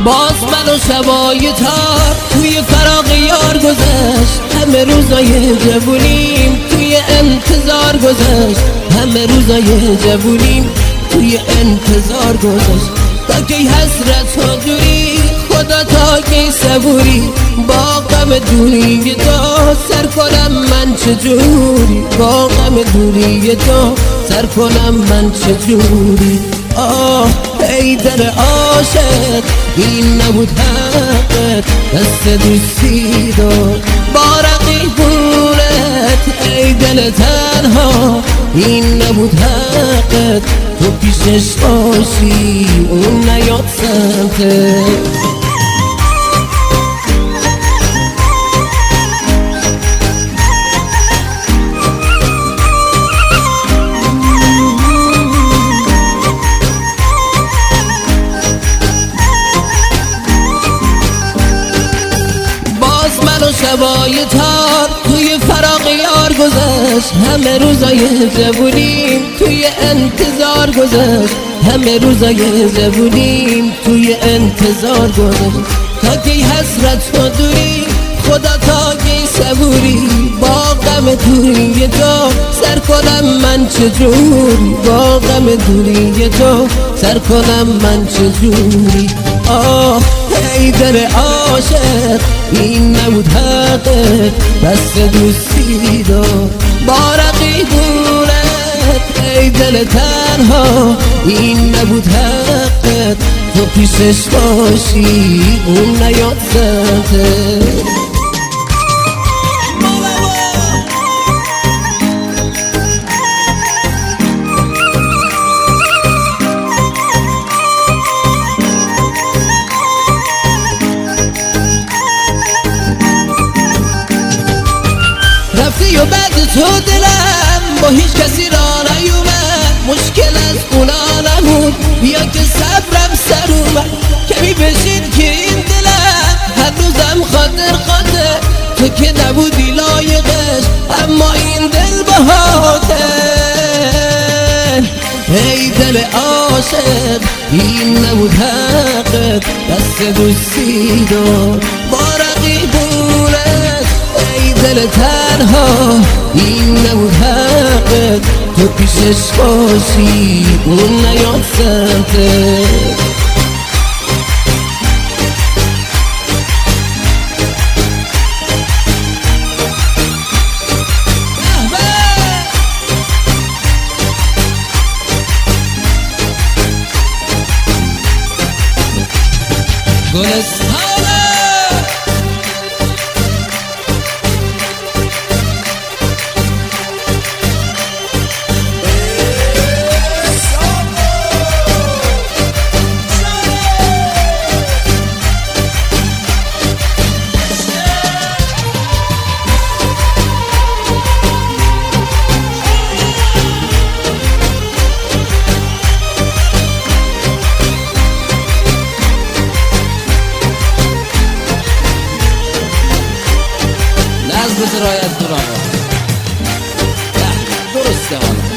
باز من و شبای تار توی فراق یار گذشت. همه روزای جوونیم توی انتظار گذشت. همه روزای جوونیم توی انتظار گذشت. تا کی حسرت و دوری خدا، تا کی صبوری با غم دوری تو سر کنم من چجوری؟ با غم دوری تو سر کنم من چجوری؟ آه ای دل عاشق، این نبود حقت، دست دوستی داد با رقیبونت. ای دل تنها، این نبود حقت، تو پیشش باشی اون نیاد سمتت. شبای تار توی فراق یار گذشت. همه روزای جوونیم توی انتظار گذشت. همه روزای جوونیم توی انتظار گذشت. تا کی حسرت و دوری خدا، تا کی صبوری با غم دوری تو سر کنم من چجوری؟ با غم دوری تو سر کنم من چجوری؟ آه ای دل عاشق، این نبود حقت، دست دوستی داد با رقیبونت. ای دل تنها، این نبود حقت، تو پیشش باشی اون نیاد سمتت. رفتی و بعد تو دلم با هیچ کسی را نیومد. مشکل از اونا نبود، بیا که صبرم سر اومد. کمی بشید که این دلم هنوزم خاطر تو که نبودی لایقش، اما این دل بهاته. ای دل عاشق، این نبود حقت، دست دوستی داد با رقیبونت. ای دل تنها، این نبود حقت، تو پیشش باشی اون نیاد سمتت. گلستانه رایت کن آقا، درسته آقا.